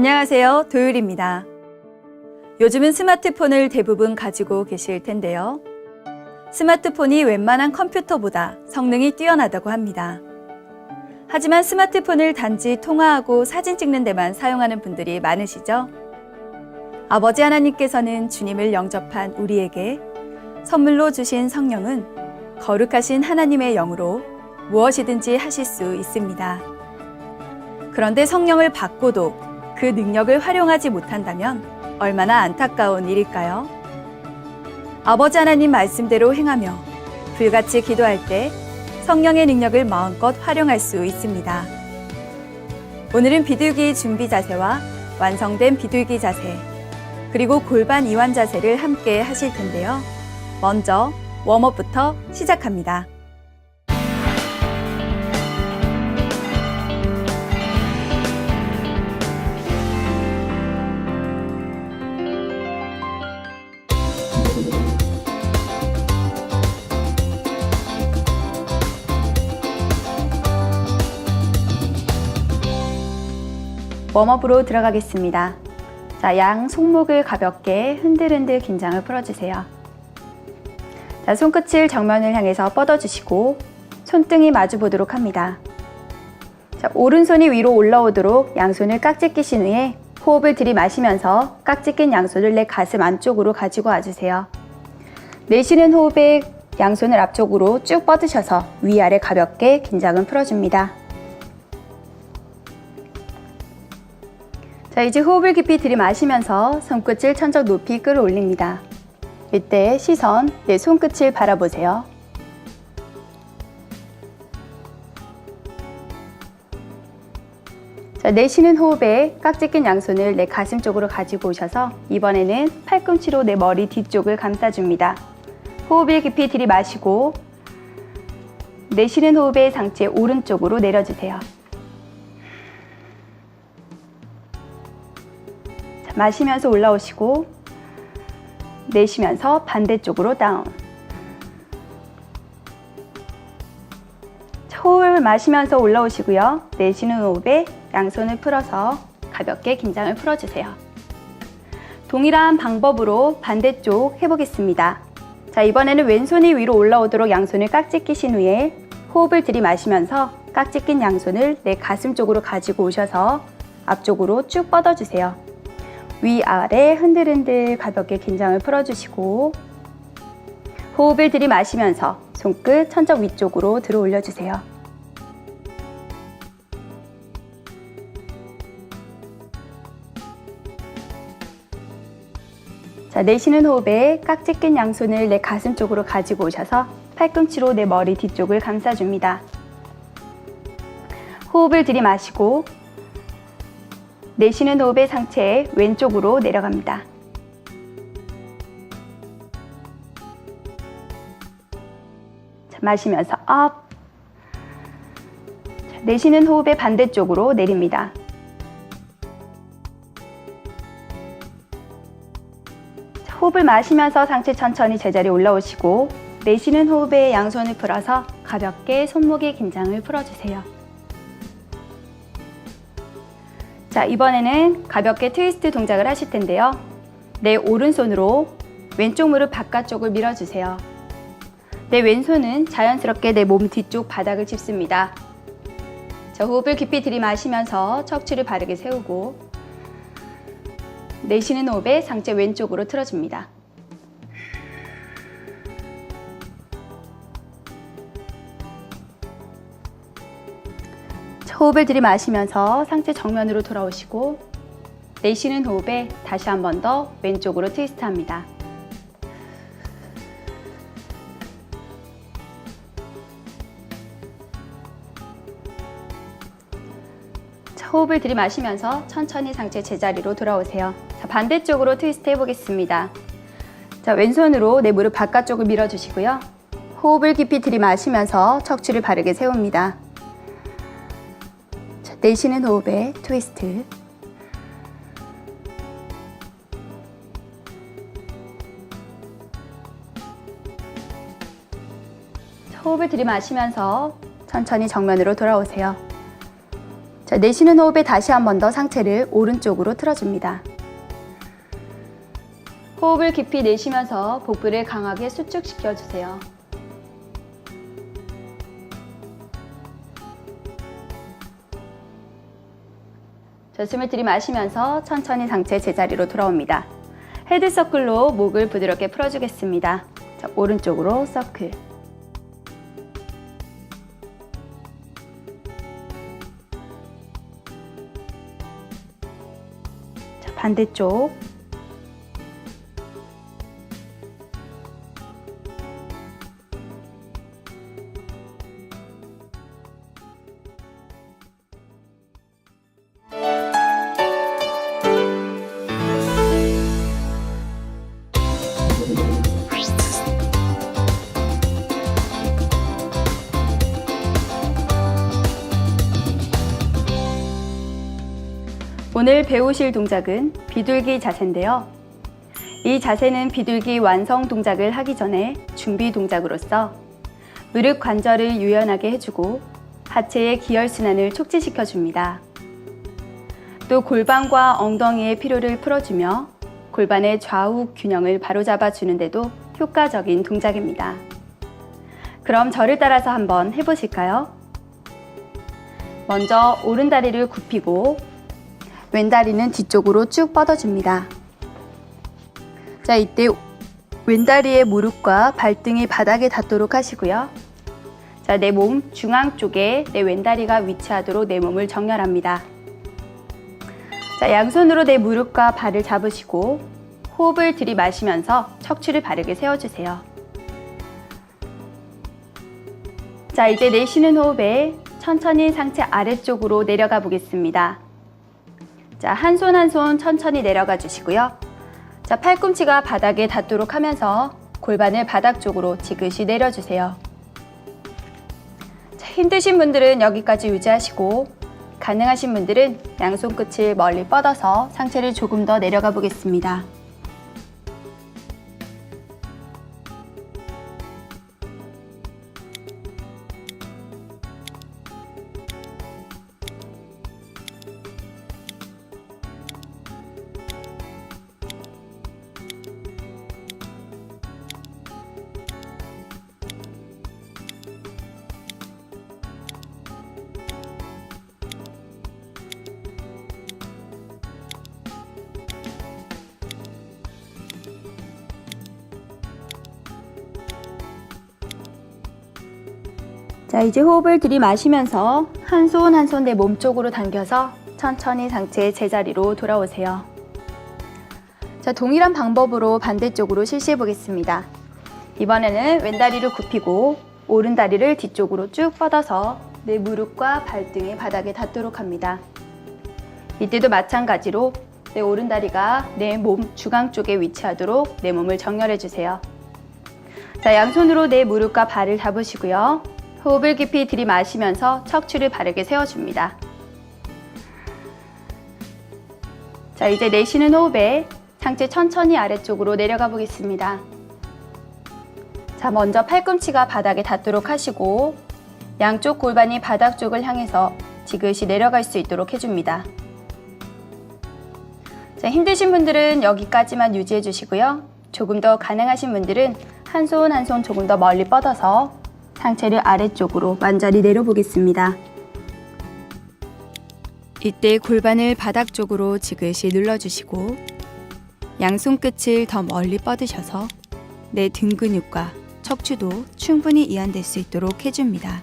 안녕하세요. 도율입니다. 요즘은 스마트폰을 대부분 가지고 계실 텐데요. 스마트폰이 웬만한 컴퓨터보다 성능이 뛰어나다고 합니다. 하지만 스마트폰을 단지 통화하고 사진 찍는 데만 사용하는 분들이 많으시죠? 아버지 하나님께서는 주님을 영접한 우리에게 선물로 주신 성령은 거룩하신 하나님의 영으로 무엇이든지 하실 수 있습니다. 그런데 성령을 받고도 그 능력을 활용하지 못한다면 얼마나 안타까운 일일까요? 아버지 하나님 말씀대로 행하며 불같이 기도할 때 성령의 능력을 마음껏 활용할 수 있습니다. 오늘은 비둘기 준비 자세와 완성된 비둘기 자세, 그리고 골반 이완 자세를 함께 하실 텐데요. 먼저 웜업부터 시작합니다. 웜업으로 들어가겠습니다. 자, 양 손목을 가볍게 흔들흔들 긴장을 풀어주세요. 자, 손끝을 정면을 향해서 뻗어주시고 손등이 마주 보도록 합니다. 자, 오른손이 위로 올라오도록 양손을 깍지 끼신 후에 호흡을 들이마시면서 깍지 낀 양손을 내 가슴 안쪽으로 가지고 와주세요. 내쉬는 호흡에 양손을 앞쪽으로 쭉 뻗으셔서 위아래 가볍게 긴장을 풀어줍니다. 자, 이제 호흡을 깊이 들이마시면서 손끝을 천적 높이 끌어올립니다. 이때 시선, 내 손끝을 바라보세요. 자, 내쉬는 호흡에 깍지 낀 양손을 내 가슴 쪽으로 가지고 오셔서 이번에는 팔꿈치로 내 머리 뒤쪽을 감싸줍니다. 호흡을 깊이 들이마시고 내쉬는 호흡에 상체 오른쪽으로 내려주세요. 마시면서 올라오시고 내쉬면서 반대쪽으로 다운. 호흡을 마시면서 올라오시고요. 내쉬는 호흡에 양손을 풀어서 가볍게 긴장을 풀어주세요. 동일한 방법으로 반대쪽 해보겠습니다. 자, 이번에는 왼손이 위로 올라오도록 양손을 깍지 끼신 후에 호흡을 들이마시면서 깍지 낀 양손을 내 가슴 쪽으로 가지고 오셔서 앞쪽으로 쭉 뻗어주세요. 위아래 흔들흔들 가볍게 긴장을 풀어주시고 호흡을 들이마시면서 손끝 천적 위쪽으로 들어 올려주세요. 자, 내쉬는 호흡에 깍지 낀 양손을 내 가슴 쪽으로 가지고 오셔서 팔꿈치로 내 머리 뒤쪽을 감싸줍니다. 호흡을 들이마시고 내쉬는 호흡에 상체 왼쪽으로 내려갑니다. 자, 마시면서 업. 자, 내쉬는 호흡에 반대쪽으로 내립니다. 자, 호흡을 마시면서 상체 천천히 제자리에 올라오시고 내쉬는 호흡에 양손을 풀어서 가볍게 손목의 긴장을 풀어주세요. 자, 이번에는 가볍게 트위스트 동작을 하실 텐데요. 내 오른손으로 왼쪽 무릎 바깥쪽을 밀어주세요. 내 왼손은 자연스럽게 내 몸 뒤쪽 바닥을 짚습니다. 자, 호흡을 깊이 들이마시면서 척추를 바르게 세우고 내쉬는 호흡에 상체 왼쪽으로 틀어줍니다. 호흡을 들이마시면서 상체 정면으로 돌아오시고 내쉬는 호흡에 다시 한 번 더 왼쪽으로 트위스트 합니다. 자, 호흡을 들이마시면서 천천히 상체 제자리로 돌아오세요. 자, 반대쪽으로 트위스트 해보겠습니다. 자, 왼손으로 내 무릎 바깥쪽을 밀어주시고요. 호흡을 깊이 들이마시면서 척추를 바르게 세웁니다. 내쉬는 호흡에 트위스트. 호흡을 들이마시면서 천천히 정면으로 돌아오세요. 자, 내쉬는 호흡에 다시 한 번 더 상체를 오른쪽으로 틀어줍니다. 호흡을 깊이 내쉬면서 복부를 강하게 수축시켜주세요. 자, 숨을 들이마시면서 천천히 상체 제자리로 돌아옵니다. 헤드서클로 목을 부드럽게 풀어주겠습니다. 자, 오른쪽으로 서클. 자, 반대쪽. 오늘 배우실 동작은 비둘기 자세인데요. 이 자세는 비둘기 완성 동작을 하기 전에 준비 동작으로서 무릎 관절을 유연하게 해주고 하체의 기혈순환을 촉진시켜줍니다. 또 골반과 엉덩이의 피로를 풀어주며 골반의 좌우 균형을 바로잡아 주는데도 효과적인 동작입니다. 그럼 저를 따라서 한번 해보실까요? 먼저 오른다리를 굽히고 왼다리는 뒤쪽으로 쭉 뻗어줍니다. 자, 이때 왼다리의 무릎과 발등이 바닥에 닿도록 하시고요. 자, 내 몸 중앙 쪽에 내 왼다리가 위치하도록 내 몸을 정렬합니다. 자, 양손으로 내 무릎과 발을 잡으시고 호흡을 들이마시면서 척추를 바르게 세워주세요. 자, 이제 내쉬는 호흡에 천천히 상체 아래쪽으로 내려가 보겠습니다. 자, 한 손 한 손 천천히 내려가 주시고요. 자, 팔꿈치가 바닥에 닿도록 하면서 골반을 바닥 쪽으로 지그시 내려주세요. 자, 힘드신 분들은 여기까지 유지하시고 가능하신 분들은 양손 끝을 멀리 뻗어서 상체를 조금 더 내려가 보겠습니다. 자, 이제 호흡을 들이마시면서 한 손 한 손 내 몸쪽으로 당겨서 천천히 상체 제자리로 돌아오세요. 자, 동일한 방법으로 반대쪽으로 실시해 보겠습니다. 이번에는 왼다리를 굽히고 오른다리를 뒤쪽으로 쭉 뻗어서 내 무릎과 발등이 바닥에 닿도록 합니다. 이때도 마찬가지로 내 오른다리가 내 몸 중앙 쪽에 위치하도록 내 몸을 정렬해 주세요. 자, 양손으로 내 무릎과 발을 잡으시고요. 호흡을 깊이 들이마시면서 척추를 바르게 세워줍니다. 자, 이제 내쉬는 호흡에 상체 천천히 아래쪽으로 내려가 보겠습니다. 자, 먼저 팔꿈치가 바닥에 닿도록 하시고 양쪽 골반이 바닥 쪽을 향해서 지그시 내려갈 수 있도록 해줍니다. 자, 힘드신 분들은 여기까지만 유지해 주시고요. 조금 더 가능하신 분들은 한 손 한 손 조금 더 멀리 뻗어서 상체를 아래쪽으로 완전히 내려보겠습니다. 이때 골반을 바닥 쪽으로 지그시 눌러주시고 양손 끝을 더 멀리 뻗으셔서 내 등 근육과 척추도 충분히 이완될 수 있도록 해줍니다.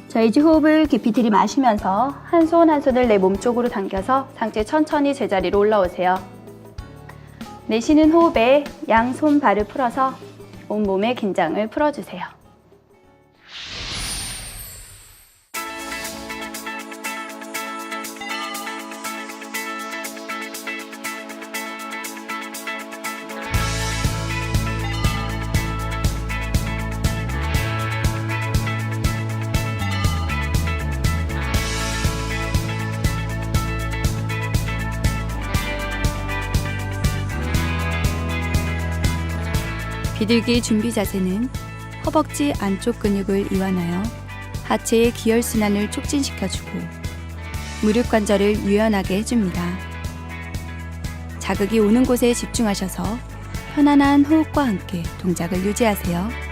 자, 이제 호흡을 깊이 들이마시면서 한 손 한 손을 내 몸쪽으로 당겨서 상체 천천히 제자리로 올라오세요. 내쉬는 호흡에 양손 발을 풀어서 온몸의 긴장을 풀어주세요. 비둘기 준비 자세는 허벅지 안쪽 근육을 이완하여 하체의 기혈순환을 촉진시켜주고 무릎 관절을 유연하게 해줍니다. 자극이 오는 곳에 집중하셔서 편안한 호흡과 함께 동작을 유지하세요.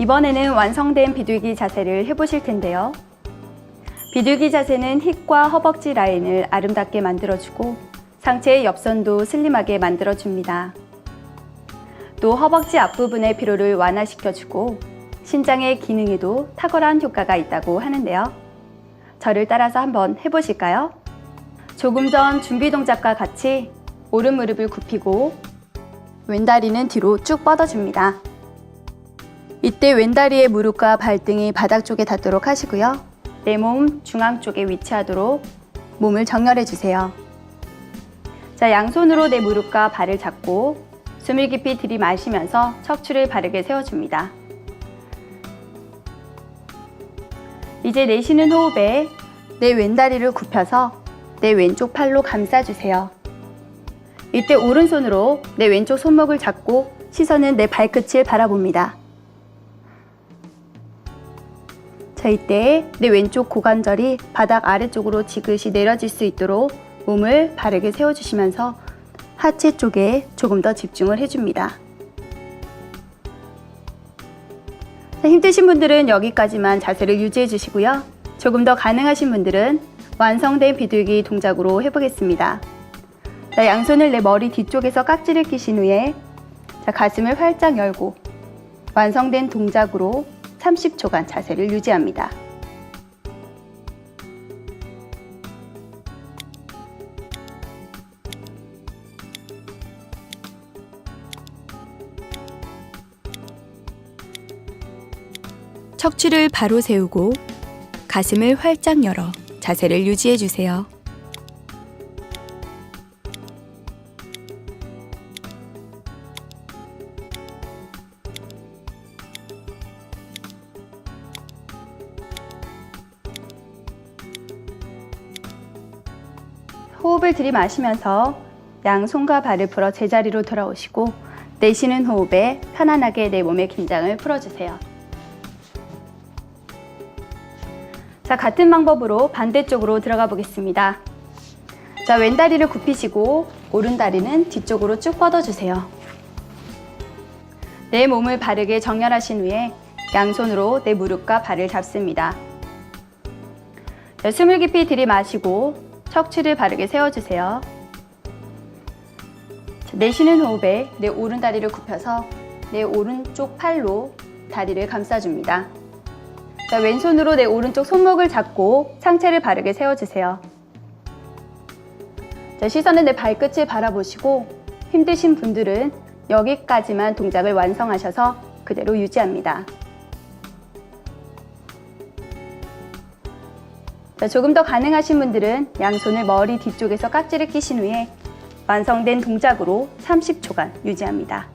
이번에는 완성된 비둘기 자세를 해보실 텐데요. 비둘기 자세는 힙과 허벅지 라인을 아름답게 만들어주고 상체의 옆선도 슬림하게 만들어줍니다. 또 허벅지 앞부분의 피로를 완화시켜주고 신장의 기능에도 탁월한 효과가 있다고 하는데요. 저를 따라서 한번 해보실까요? 조금 전 준비 동작과 같이 오른 무릎을 굽히고 왼다리는 뒤로 쭉 뻗어줍니다. 이때 왼다리의 무릎과 발등이 바닥 쪽에 닿도록 하시고요. 내 몸 중앙 쪽에 위치하도록 몸을 정렬해 주세요. 자, 양손으로 내 무릎과 발을 잡고 숨을 깊이 들이마시면서 척추를 바르게 세워줍니다. 이제 내쉬는 호흡에 내 왼다리를 굽혀서 내 왼쪽 팔로 감싸주세요. 이때 오른손으로 내 왼쪽 손목을 잡고 시선은 내 발끝을 바라봅니다. 자, 이때 내 왼쪽 고관절이 바닥 아래쪽으로 지그시 내려질 수 있도록 몸을 바르게 세워주시면서 하체 쪽에 조금 더 집중을 해줍니다. 자, 힘드신 분들은 여기까지만 자세를 유지해 주시고요. 조금 더 가능하신 분들은 완성된 비둘기 동작으로 해보겠습니다. 자, 양손을 내 머리 뒤쪽에서 깍지를 끼신 후에 자, 가슴을 활짝 열고 완성된 동작으로 30초간 자세를 유지합니다. 척추를 바로 세우고 가슴을 활짝 열어 자세를 유지해 주세요. 호흡을 들이마시면서 양손과 발을 풀어 제자리로 돌아오시고 내쉬는 호흡에 편안하게 내 몸의 긴장을 풀어주세요. 자, 같은 방법으로 반대쪽으로 들어가 보겠습니다. 자, 왼다리를 굽히시고 오른다리는 뒤쪽으로 쭉 뻗어주세요. 내 몸을 바르게 정렬하신 후에 양손으로 내 무릎과 발을 잡습니다. 자, 숨을 깊이 들이마시고 척추를 바르게 세워주세요. 자, 내쉬는 호흡에 내 오른다리를 굽혀서 내 오른쪽 팔로 다리를 감싸줍니다. 자, 왼손으로 내 오른쪽 손목을 잡고 상체를 바르게 세워주세요. 자, 시선은 내 발끝을 바라보시고 힘드신 분들은 여기까지만 동작을 완성하셔서 그대로 유지합니다. 자, 조금 더 가능하신 분들은 양손을 머리 뒤쪽에서 깍지를 끼신 후에 완성된 동작으로 30초간 유지합니다.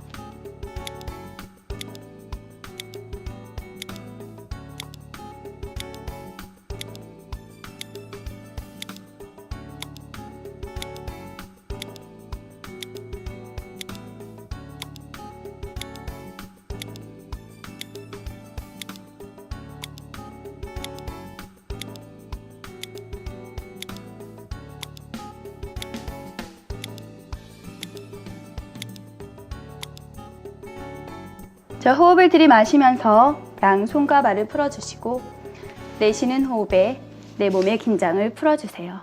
자, 호흡을 들이마시면서 양손과 발을 풀어주시고 내쉬는 호흡에 내 몸의 긴장을 풀어주세요.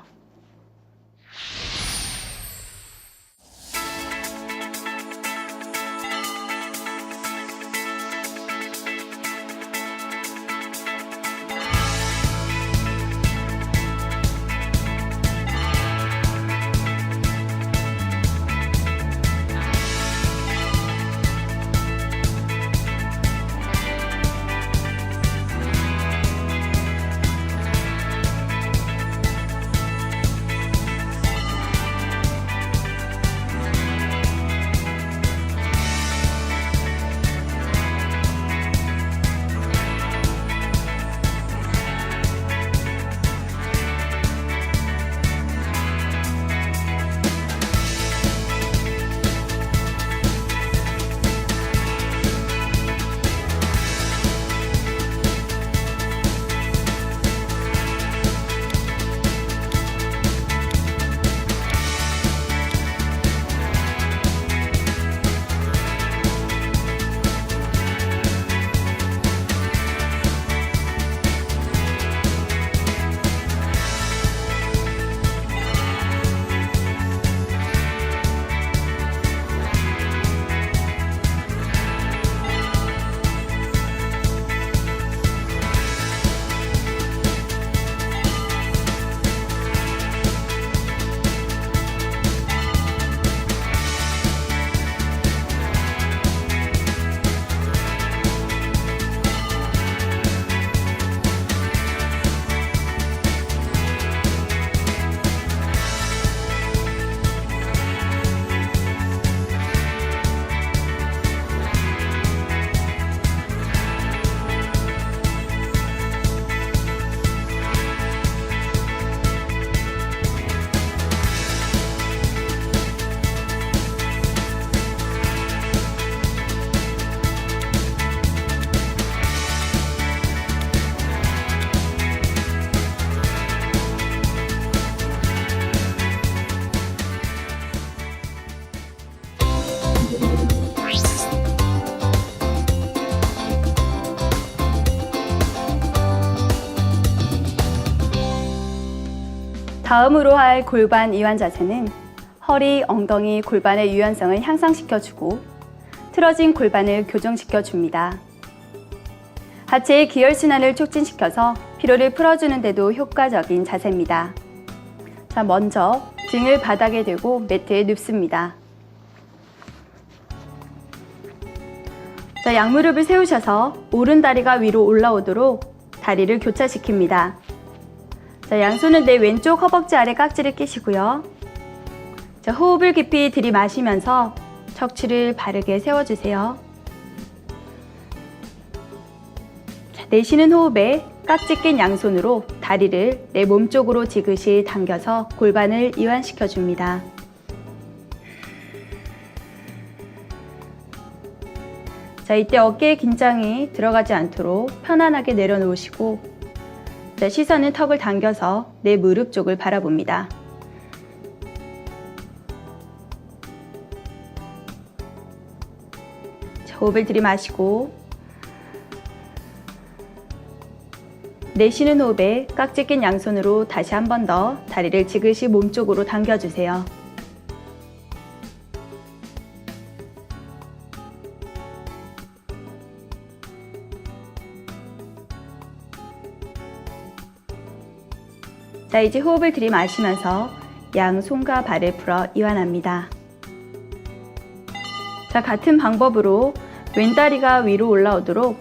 다음으로 할 골반 이완 자세는 허리, 엉덩이, 골반의 유연성을 향상시켜주고 틀어진 골반을 교정시켜줍니다. 하체의 기혈순환을 촉진시켜서 피로를 풀어주는 데도 효과적인 자세입니다. 자, 먼저 등을 바닥에 대고 매트에 눕습니다. 자, 양무릎을 세우셔서 오른 다리가 위로 올라오도록 다리를 교차시킵니다. 자, 양손은 내 왼쪽 허벅지 아래 깍지를 끼시고요. 자, 호흡을 깊이 들이마시면서 척추를 바르게 세워주세요. 자, 내쉬는 호흡에 깍지 낀 양손으로 다리를 내 몸쪽으로 지그시 당겨서 골반을 이완시켜 줍니다. 자, 이때 어깨에 긴장이 들어가지 않도록 편안하게 내려놓으시고 자, 시선은 턱을 당겨서 내 무릎 쪽을 바라봅니다. 자, 호흡을 들이마시고 내쉬는 호흡에 깍지 낀 양손으로 다시 한 번 더 다리를 지그시 몸쪽으로 당겨주세요. 자, 이제 호흡을 들이마시면서 양손과 발을 풀어 이완합니다. 자, 같은 방법으로 왼다리가 위로 올라오도록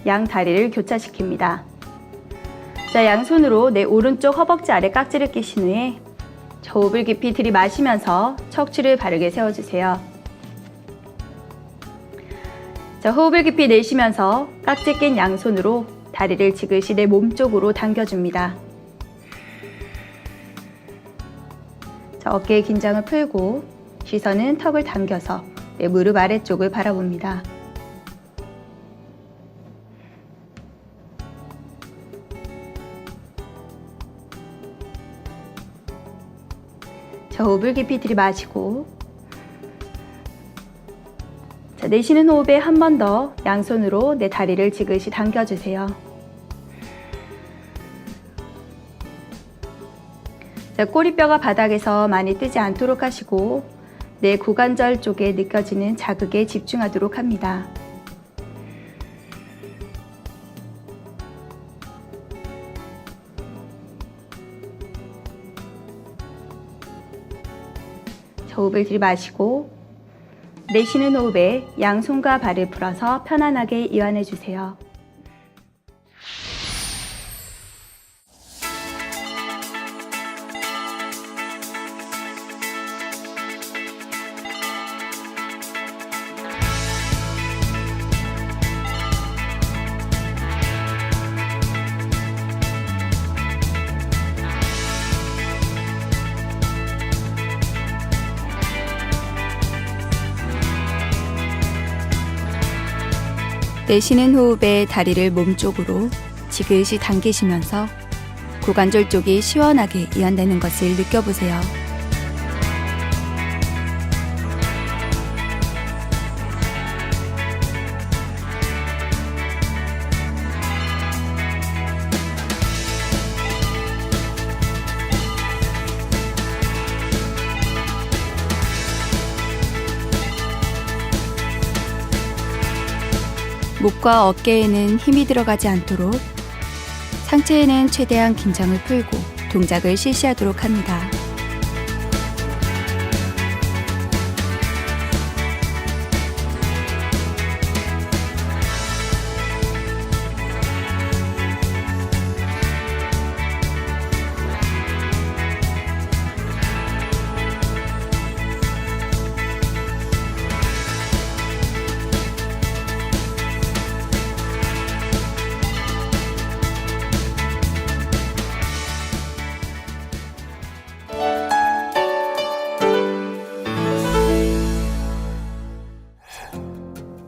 양 다리를 교차시킵니다. 자, 양손으로 내 오른쪽 허벅지 아래 깍지를 끼신 후에 호흡을 깊이 들이마시면서 척추를 바르게 세워주세요. 자, 호흡을 깊이 내쉬면서 깍지 낀 양손으로 다리를 지그시 내 몸 쪽으로 당겨줍니다. 자, 어깨의 긴장을 풀고 시선은 턱을 당겨서 내 무릎 아래쪽을 바라봅니다. 자, 호흡을 깊이 들이마시고, 자, 내쉬는 호흡에 한 번 더 양손으로 내 다리를 지그시 당겨주세요. 자, 꼬리뼈가 바닥에서 많이 뜨지 않도록 하시고 내 고관절 쪽에 느껴지는 자극에 집중하도록 합니다. 호흡을 들이마시고 내쉬는 호흡에 양손과 발을 풀어서 편안하게 이완해 주세요. 내쉬는 호흡에 다리를 몸쪽으로 지그시 당기시면서 고관절 쪽이 시원하게 이완되는 것을 느껴보세요. 목과 어깨에는 힘이 들어가지 않도록 상체에는 최대한 긴장을 풀고 동작을 실시하도록 합니다.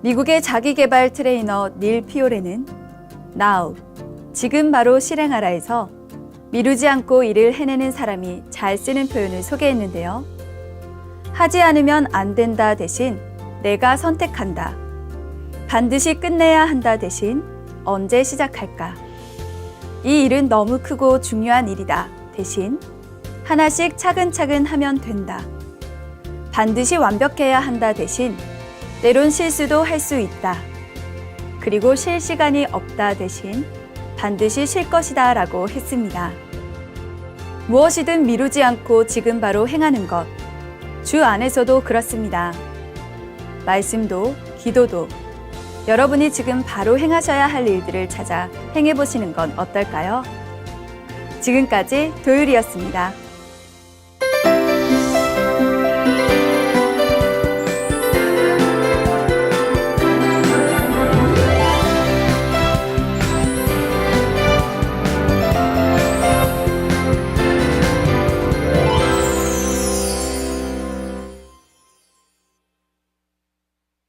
미국의 자기개발 트레이너 닐 피오레는 Now, 지금 바로 실행하라에서 미루지 않고 일을 해내는 사람이 잘 쓰는 표현을 소개했는데요. 하지 않으면 안 된다 대신 내가 선택한다. 반드시 끝내야 한다 대신 언제 시작할까. 이 일은 너무 크고 중요한 일이다 대신 하나씩 차근차근 하면 된다. 반드시 완벽해야 한다 대신 때론 실수도 할 수 있다. 그리고 쉴 시간이 없다 대신 반드시 쉴 것이다 라고 했습니다. 무엇이든 미루지 않고 지금 바로 행하는 것. 주 안에서도 그렇습니다. 말씀도 기도도 여러분이 지금 바로 행하셔야 할 일들을 찾아 행해보시는 건 어떨까요? 지금까지 도율이었습니다.